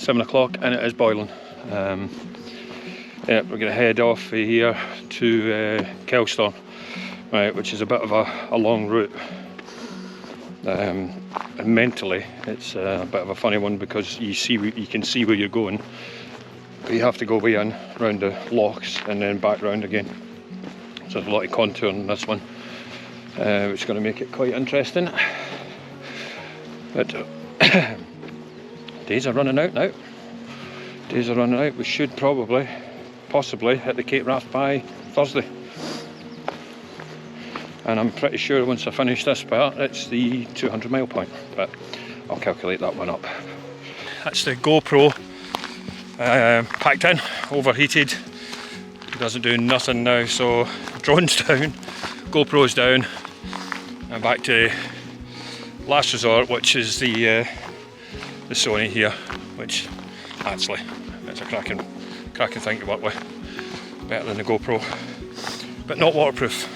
7 o'clock and it is boiling. Yeah, we're going to head off here to Kelstorm, right, which is a bit of a long route. And mentally it's a bit of a funny one because you can see where you're going, but you have to go way in round the lochs and then back round again. So there's a lot of contour on this one, which is going to make it quite interesting. But days are running out now. Days are running out. We should possibly hit the Cape Raft by Thursday. And I'm pretty sure once I finish this part, it's the 200 mile point, but I'll calculate that one up. That's the GoPro packed in, overheated. It doesn't do nothing now, so drone's down, GoPro's down, and back to last resort, which is the Sony here, which actually it's a cracking thing to work with, better than the GoPro, but not waterproof.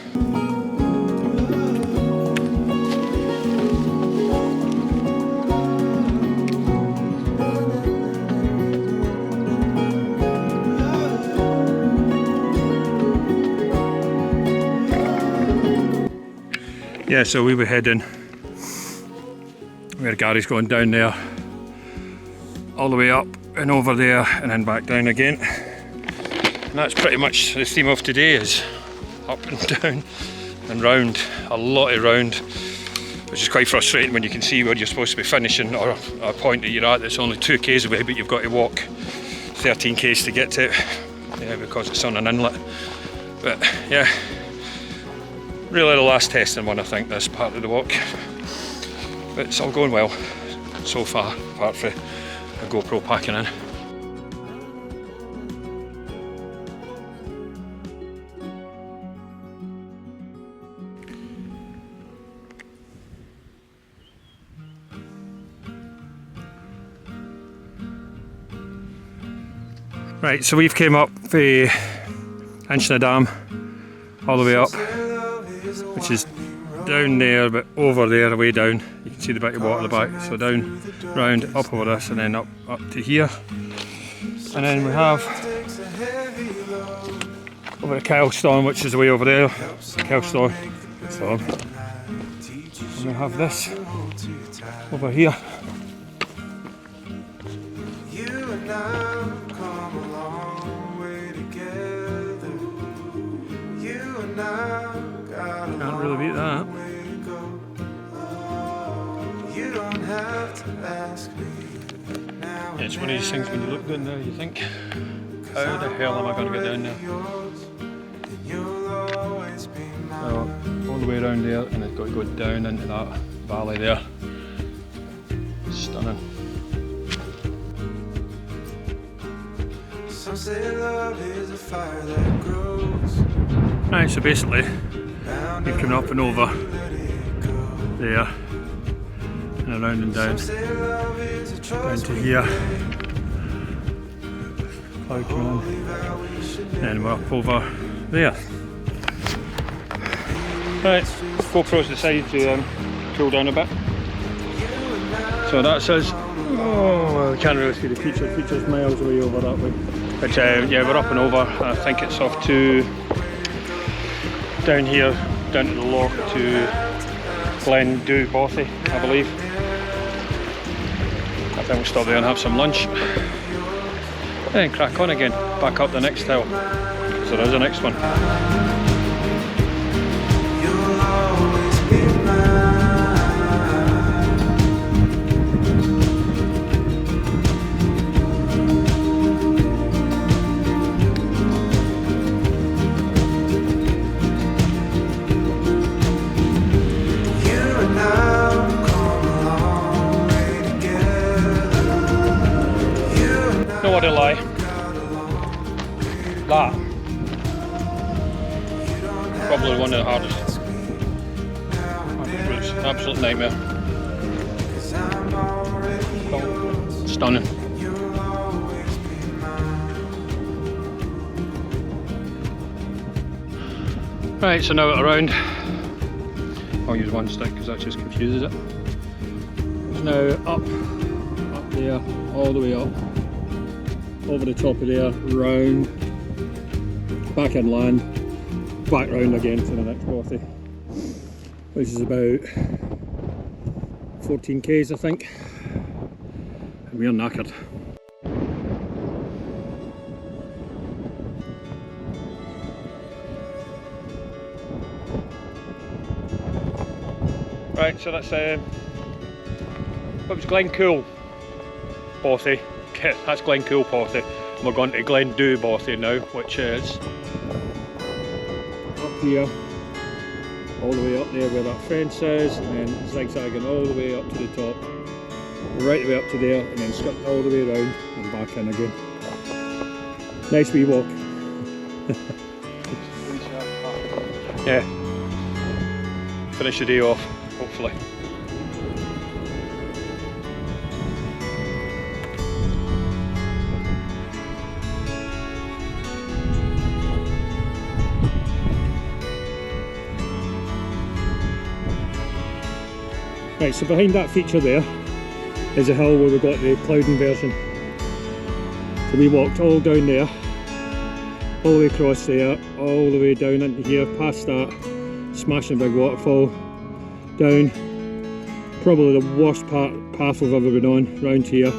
Yeah, so we were heading where Gary's going down there, all the way up and over there and then back down again. And that's pretty much the theme of today, is up and down and round, a lot of round, which is quite frustrating when you can see where you're supposed to be finishing, or a point that you're at that's only 2 k's away, but you've got to walk 13 k's to get to it, yeah, because it's on an inlet. But yeah, really the last testing one, I think, this part of the walk. But it's all going well so far, apart from a GoPro packing in. Right, so we've came up the Inchnadamph all the way up, which is down there but over there, way down. You can see the bit of water at the back, so down, round, up over this and then up to here. And then we have over the Kelstorm, which is way over there, Kelstorm. And we have this over here. Can't really beat that. Yeah, it's one of these things when you look down there, you think, how the hell am I going to get down there? So, all the way around there, and it's got to go down into that valley there. Stunning. Right, so basically, we've come up and over there, and around and down to here. Cloud coming in, and we're up over there. Right, GoPro's decided to cool down a bit. So that says, oh, well, I can't really see the feature. The feature's miles away over that way. But yeah, we're up and over. I think it's off to down here, down to the loch to Glendhu Bothy, I believe. I think we'll stop there and have some lunch. Then crack on again, back up the next hill, because there is a next one. No other lie. That. Probably one of the hardest routes. Absolute nightmare. Oh, stunning. Right, so now around. I'll use one stick because that just confuses it. It's now up there, all the way up. over the top of there, round, back inland, back round again to the next bothy, which is about 14 k's I think, and we're knackered. Right, so that's what was Glencoul Bothy? That's Glencoul Bothy. We're going to Glendhu Bothy now, which is up here, all the way up there where that fence is, and then zigzagging all the way up to the top, right the way up to there, and then skirting all the way around and back in again. Nice wee walk. Yeah, finish the day off, hopefully. Right, so behind that feature there is a hill where we've got the cloud inversion. So we walked all down there, all the way across there, all the way down into here, past that smashing big waterfall, down, probably the worst path we've ever been on, round here,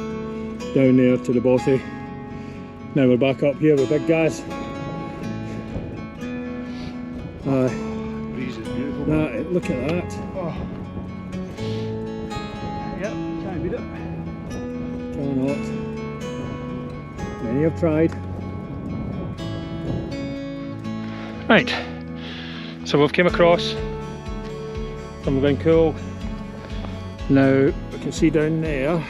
down there to the Bothy. Now we're back up here with big gas. Breeze is beautiful. Look at that. Oh. Yep, can't beat it. Cannot. Many have tried. Right, so we've came across from Glencoul. Now we can see down there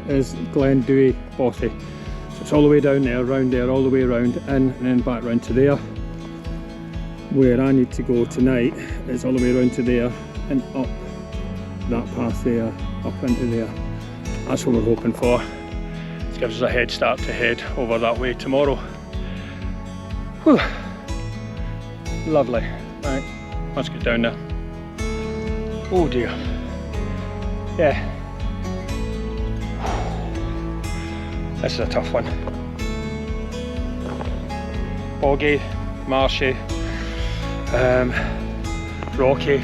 is Glendhu Bothy. So it's all the way down there, round there, all the way around, in and then back round to there. Where I need to go tonight is all the way around to there and up that path there, up into there. That's what we're hoping for. It gives us a head start to head over that way tomorrow. Whew. Lovely. Right, let's get down there. Oh dear. Yeah. This is a tough one. Boggy, marshy, rocky,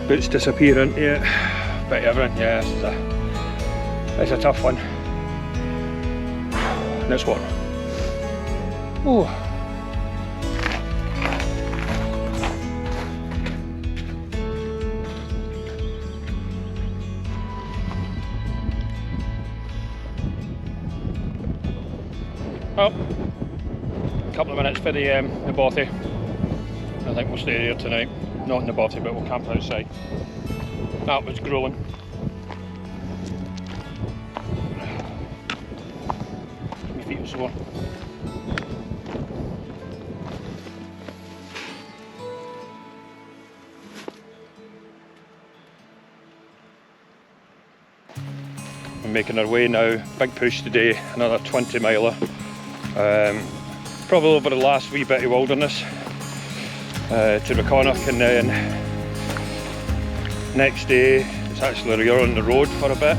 boots disappearing, yeah, bit of everything. Yeah, it's a tough one. Next one. Oh. Well, a couple of minutes for the Bothy. I think we'll stay here tonight. Not in the Bothy, but we'll camp outside. That was grueling. My feet are sore. We're making our way now. Big push today. Another 20 miler. Probably over the last wee bit of wilderness to Rhiconich, and then next day it's actually you're on the road for a bit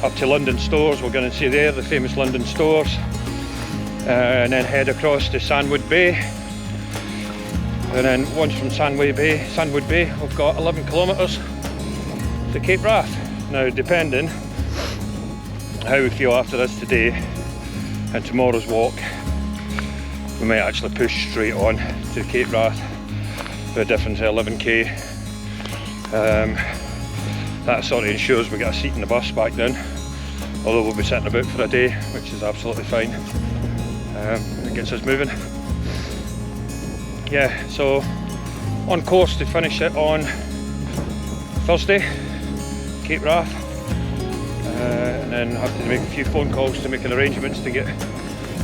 up to London Stores. We're going to see there the famous London Stores, and then head across to Sandwood Bay, and then once from Sandwood Bay we've got 11 kilometres to Cape Wrath. Now, depending how we feel after this today and tomorrow's walk, we might actually push straight on to Cape Wrath for a difference of 11k. That sort of ensures we get a seat in the bus back down, although we'll be sitting about for a day, which is absolutely fine. It gets us moving. Yeah, so on course to finish it on Thursday, Cape Wrath, and then have to make a few phone calls to make arrangements to get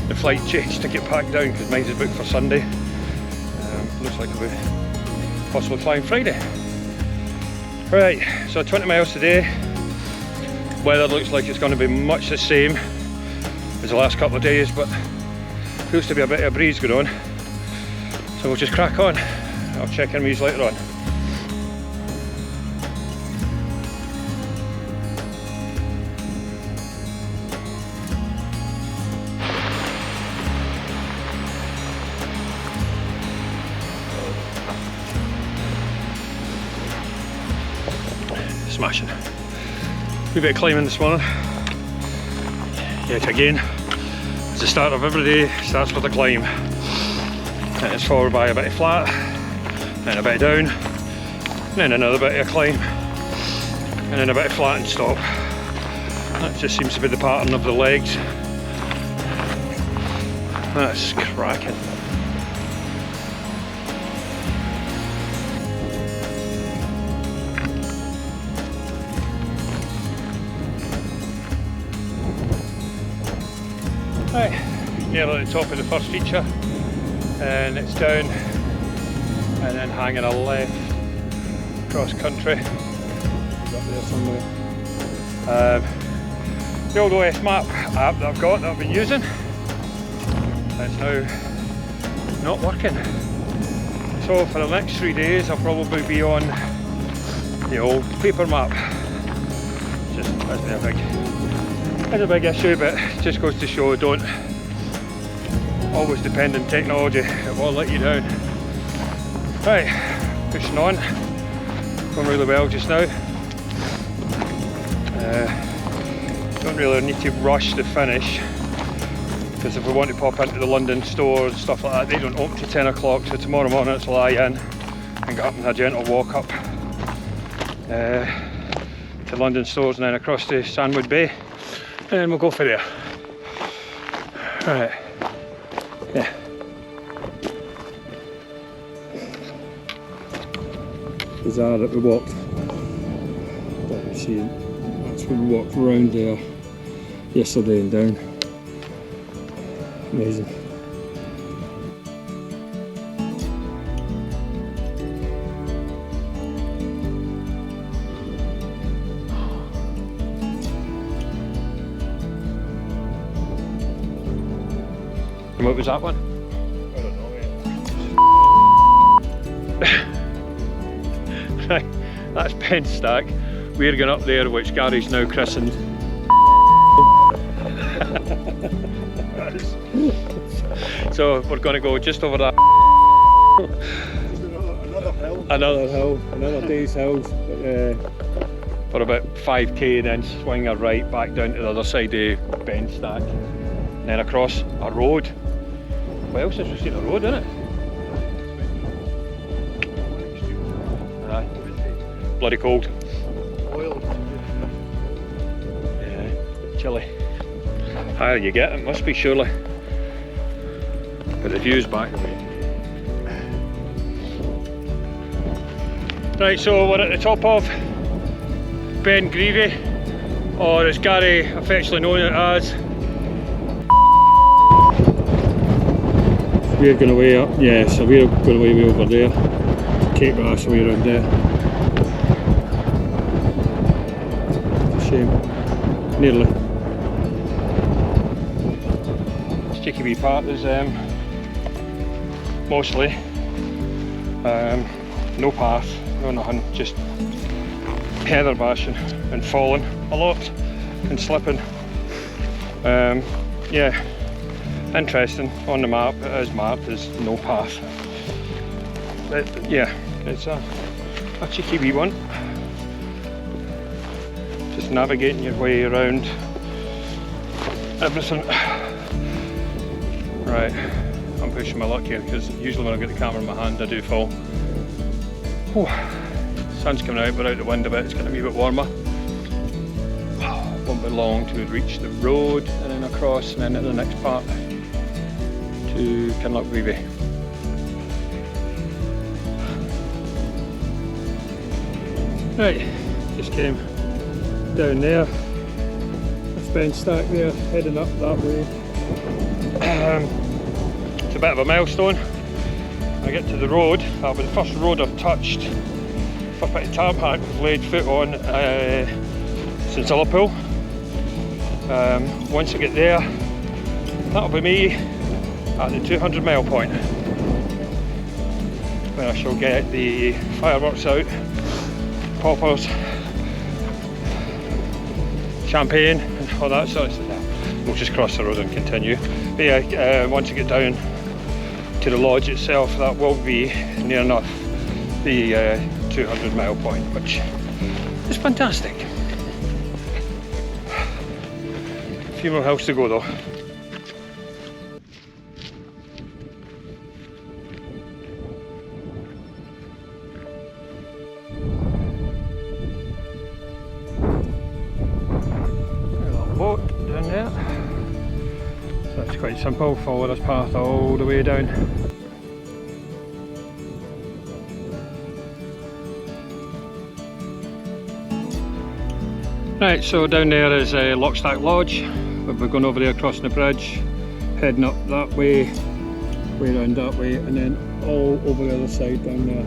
the flight changed to get back down, because mine's is booked for Sunday. Looks like we'll be possibly flying Friday. Right, so 20 miles today. Weather looks like it's going to be much the same as the last couple of days, but feels to be a bit of a breeze going on. So we'll just crack on. I'll check in with you later on. bashing. Wee bit of climbing this morning. Yet again, it's the start of every day, starts with a climb. And it's followed by a bit of flat, then a bit of down, and then another bit of a climb, and then a bit of flat and stop. That just seems to be the pattern of the legs. That's cracking. Right, nearly at the top of the first feature, and it's down and then hanging a left cross country. It's up there somewhere. The old OS map app that I've got, that I've been using, it's now not working. So for the next 3 days I'll probably be on the old paper map. Just that's a big issue, but it just goes to show don't always depend on technology, it will let you down. Right, pushing on, going really well just now. Don't really need to rush the finish, because if we want to pop into the London stores and stuff like that, they don't open till 10 o'clock, so tomorrow morning it's lie in and get up in a gentle walk up to London stores and then across to Sandwood Bay, and we'll go for there. Right, yeah. Bizarre that we walked, but you see, that's when we walked around there yesterday and down. Amazing. And what was that one? I don't know yet. Right, that's Penstack. We're going up there, which Gary's now christened. So we're going to go just over that. Another hill, another day's hills. For about 5k, and then swing a right back down to the other side of Penstack, and then across a road. What else has we seen? A road, isn't it? Aye. Bloody cold. Yeah, chilly. Higher you get, it must be surely. But the view's back away. Right, so we're at the top of Ben Greevy, or as Gary affectionately known it as. We're going away up, yeah, so we're going away way over there. Cape Rash way around there. It's a shame. Nearly. This cheeky wee part is mostly no path, no nothing, just heather bashing and falling a lot and slipping. Yeah, interesting. On the map it is marked as no path, but yeah, it's a cheeky wee one. Just navigating your way around everything. Right, I'm pushing my luck here because usually when I get the camera in my hand I do fall. Whew. Sun's coming out, but out the wind a bit, it's going to be a bit warmer. Won't be long to reach the road and then across and then to the next part to Glencoul Bothy. Right, just came down there. This Penstack there, heading up that way. It's a bit of a milestone. When I get to the road, that'll be the first road I've touched, first bit of tarmac I've laid foot on since Liverpool. Once I get there, that'll be me at the 200 mile point, where I shall get the fireworks out, poppers, champagne and all that sort of stuff. We'll just cross the road and continue. But yeah, once I get down to the lodge itself, that will be near enough the 200 mile point, which It's fantastic. A few more hills to go though. Boat down there. So that's quite simple, follow this path all the way down. Right, so down there is Lochstack Lodge. We're going over there crossing the bridge, heading up that way around that way, and then all over the other side down there.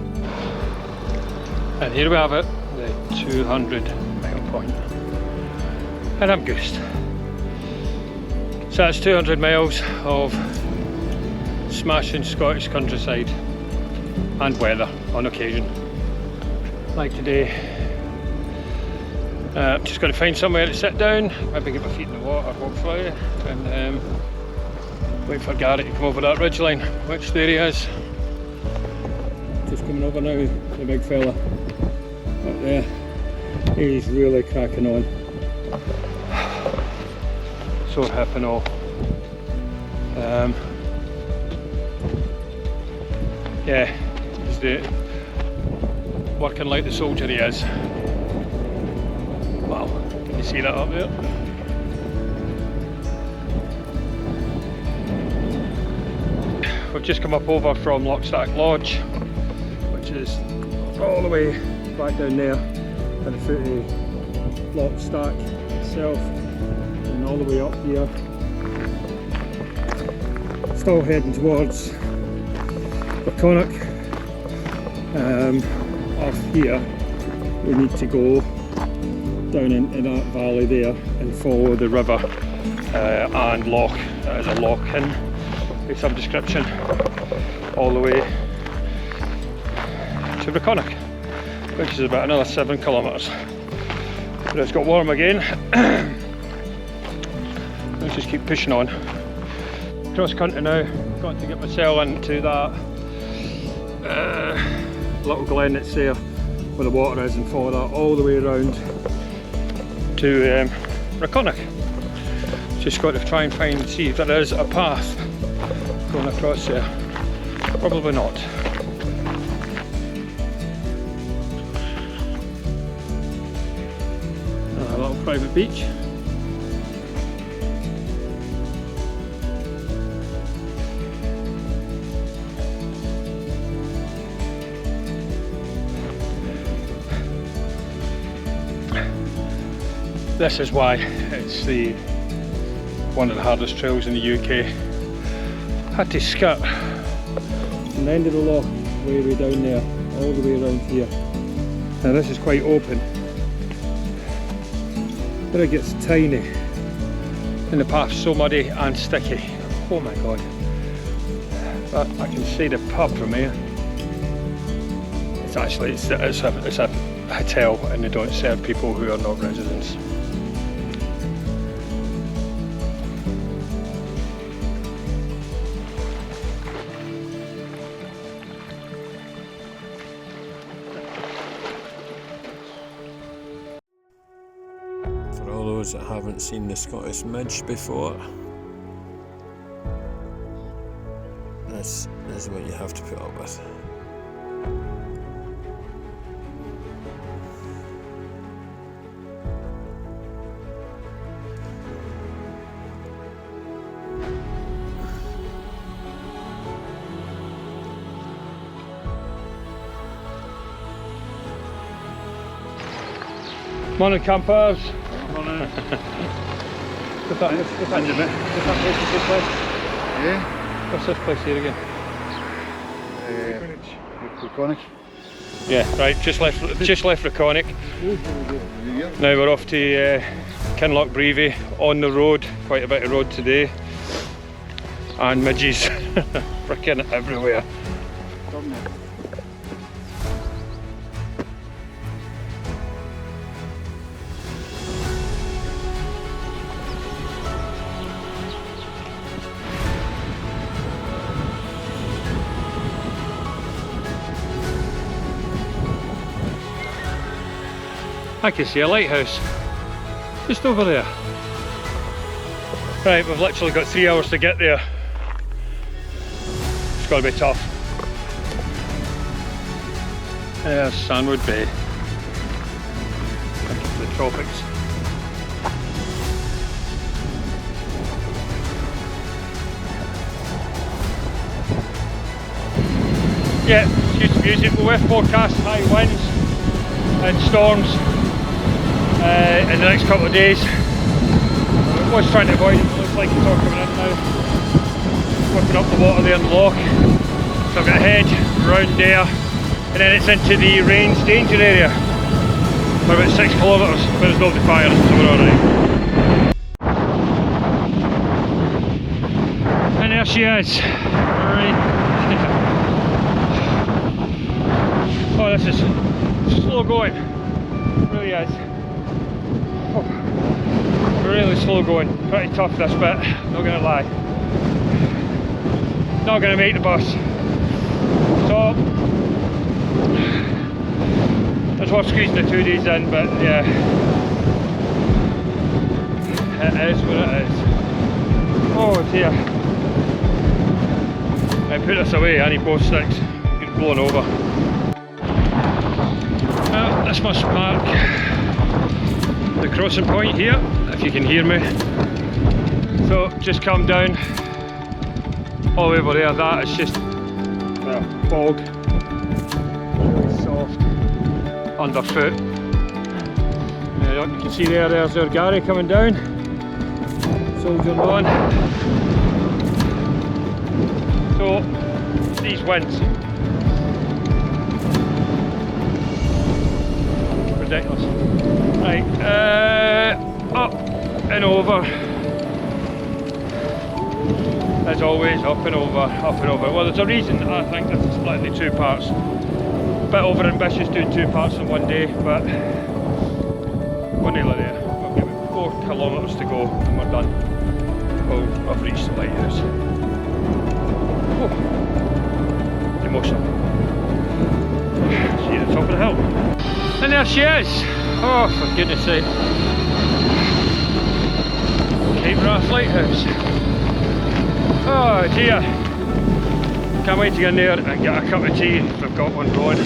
And here we have it, the 200 mile point. And I'm goosed. So that's 200 miles of smashing Scottish countryside and weather on occasion. Like today, I'm just going to find somewhere to sit down, maybe get my feet in the water hopefully, and wait for Gary to come over that ridge line, which there he is. Just coming over now, the big fella up there. He's really cracking on. So hip and all. Yeah, he's working like the soldier he is. Wow, can you see that up there? We've just come up over from Lochstack Lodge, which is all the way back down there at the foot of Lochstack itself. All the way up here, still heading towards Rhiconich. Off here we need to go down into that valley there and follow the river and loch, that is a loch in of some description, all the way to Rhiconich, which is about another 7 kilometres. But it's got warm again. Let's just keep pushing on. Cross country now, got to get myself into that little glen that's there where the water is, and follow that all the way around to Rhiconich. Just got to try and see if there is a path going across there. Probably not. A little private beach. This is why it's one of the hardest trails in the UK. Had to skirt from the end of the loch way down there, all the way around here. Now this is quite open, but it gets tiny and the path's so muddy and sticky. Oh my god. But I can see the pub from here. It's actually it's a hotel, and they don't serve people who are not residents. For all those that haven't seen the Scottish Midge before, this is what you have to put up with. Morning campers. Morning. What's that place this place? Yeah? What's this place here again? Rhiconich. Yeah, right, just left Rhiconich. Now we're off to Kinloch Breavy on the road, quite a bit of road today. And midges frickin' everywhere. I can see a lighthouse just over there. Right, we've literally got 3 hours to get there. It's got to be tough. There's Sandwood Bay. Into the tropics. Yeah, it's used to music. We're forecast high winds and storms in the next couple of days. I was trying to avoid it, but it looks like it's all coming in now. Whipping up the water there in the loch. So I've got a head round there, and then it's into the rains danger area. For about 6 kilometres, but there's nobody firing, so we're alright. And there she is. Oh, this is slow going. It really is. Oh, really slow going. Pretty tough this bit, not gonna lie. Not gonna make the bus. So that's worth squeezing the 2 days in, but yeah. It is what it is. Oh dear. I put this away, I need both sticks. Get blown over. This must mark the crossing point here, if you can hear me. So just come down all the way over there. That is just fog, really soft underfoot. You can see there's our Gary coming down, soldiering on. So these winds, ridiculous. Right, up and over. As always, up and over, up and over. Well, there's a reason I think this is split into 2 parts. A bit over ambitious doing 2 parts in 1 day, but we're nearly there. We've got about 4 kilometres to go and we're done. Well, I've reached the lighthouse. Oh, emotional. See at the top of the hill. And there she is! Oh, for goodness sake. Cape Wrath Lighthouse. Oh dear. Can't wait to get in there and get a cup of tea if we've got one going.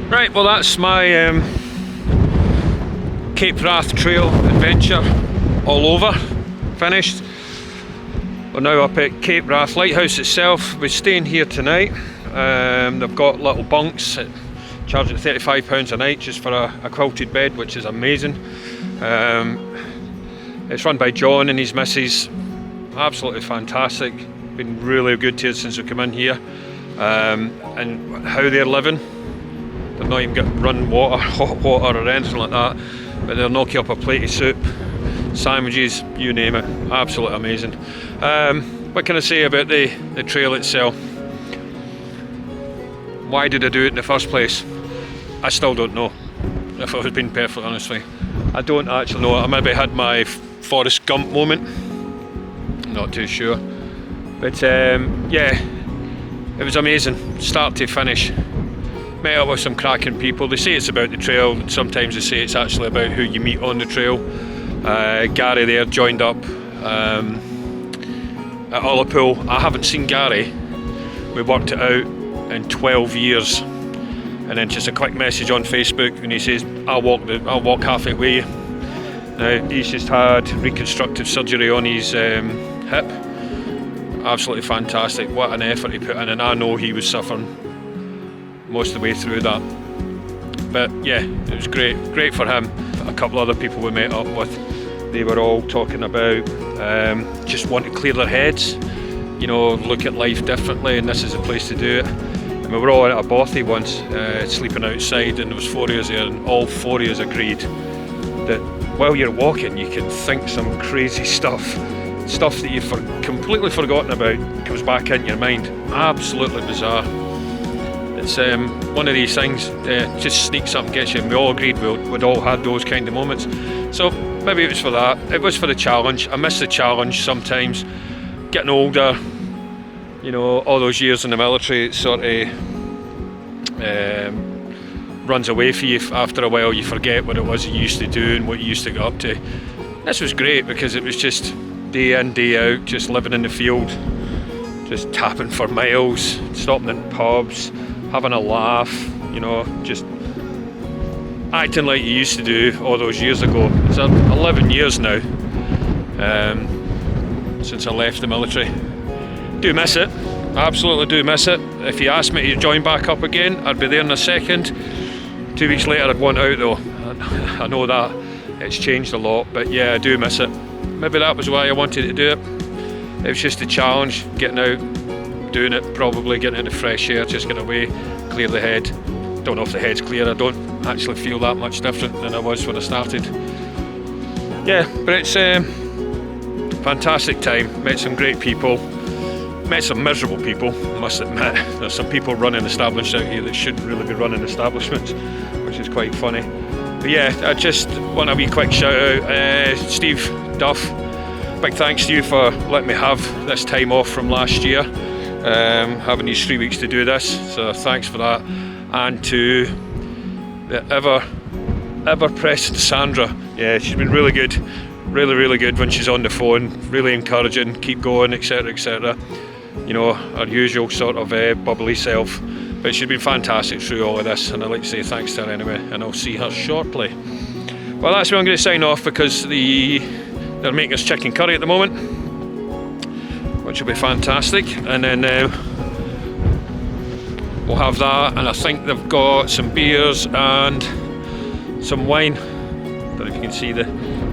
Right, well that's my Cape Wrath Trail adventure all over, finished. We're now up at Cape Wrath Lighthouse itself. We're staying here tonight. They've got little bunks, charging £35 a night just for a quilted bed, which is amazing. It's run by John and his missus, absolutely fantastic. Been really good to us since we come in here. And how they're living. They're not even getting run water, hot water or anything like that, but they'll knock you up a plate of soup, sandwiches, you name it. Absolutely amazing. What can I say about the trail itself? Why did I do it in the first place? I still don't know, if I was being perfectly honest with you. I don't actually know. I maybe had my Forrest Gump moment, not too sure. But yeah, it was amazing, start to finish. Met up with some cracking people. They say it's about the trail, sometimes they say it's actually about who you meet on the trail. Gary there joined up at Ullapool. I haven't seen Gary, we worked it out in 12 years, and then just a quick message on Facebook and he says I'll walk halfway with you. Now he's just had reconstructive surgery on his hip. Absolutely fantastic, what an effort he put in, and I know he was suffering most of the way through that. But yeah, it was great for him. A couple other people we met up with, they were all talking about just want to clear their heads, you know, look at life differently, and this is a place to do it. And we were all at a bothy once, sleeping outside, and there was 4 of us there, and all 4 of us agreed that while you're walking you can think some crazy stuff that you've completely forgotten about comes back into your mind. Absolutely bizarre. It's one of these things, just sneaks up and gets you, and we all agreed we'd all had those kind of moments. So maybe it was for that, it was for the challenge. I miss the challenge sometimes. Getting older, you know, all those years in the military, it sort of runs away from you. After a while you forget what it was you used to do and what you used to get up to. This was great because it was just day in, day out, just living in the field, just tapping for miles, stopping in pubs, having a laugh, you know, just acting like you used to do all those years ago. It's 11 years now since I left the military. Do miss it, absolutely do miss it. If you asked me to join back up again, I'd be there in a second. 2 weeks later I'd want out though. I know that it's changed a lot, but yeah, I do miss it. Maybe that was why I wanted to do it. It was just a challenge, getting out, doing it, probably getting into fresh air, just getting away, clear the head. Don't know if the head's clear, I don't actually feel that much different than I was when I started. Yeah, but it's fantastic time, met some great people, met some miserable people, I must admit. There's some people running establishments out here that shouldn't really be running establishments, which is quite funny. But yeah, I just want a wee quick shout out, Steve Duff, big thanks to you for letting me have this time off from last year, having these 3 weeks to do this, so thanks for that. And to the ever present Sandra, yeah, she's been really good, really good when she's on the phone, really encouraging, keep going, etc, etc. You know, her usual sort of bubbly self, but she's been fantastic through all of this, and I'd like to say thanks to her anyway, and I'll see her shortly. Well, that's where I'm going to sign off, because they're making us chicken curry at the moment, which will be fantastic, and then we'll have that, and I think they've got some beers and some wine. Don't know if you can see the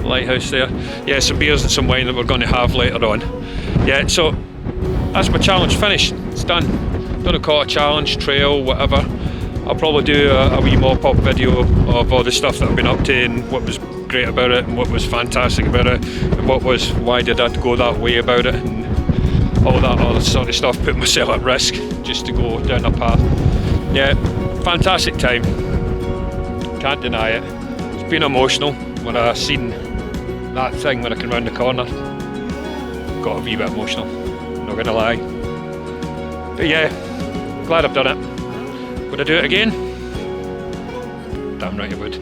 lighthouse there. Yeah, some beers and some wine that we're going to have later on. Yeah, so that's my challenge finished. It's done. Don't call it a challenge, trail, whatever. I'll probably do a wee mop-up video of all the stuff that I've been up to and what was great about it and what was fantastic about it and why did I go that way about it and all that other sort of stuff, put myself at risk just to go down a path. Yeah, fantastic time, can't deny it. It's been emotional when I seen that thing when I came round the corner. Got a wee bit emotional, not gonna lie. But yeah, glad I've done it. Would I do it again? Damn right I would.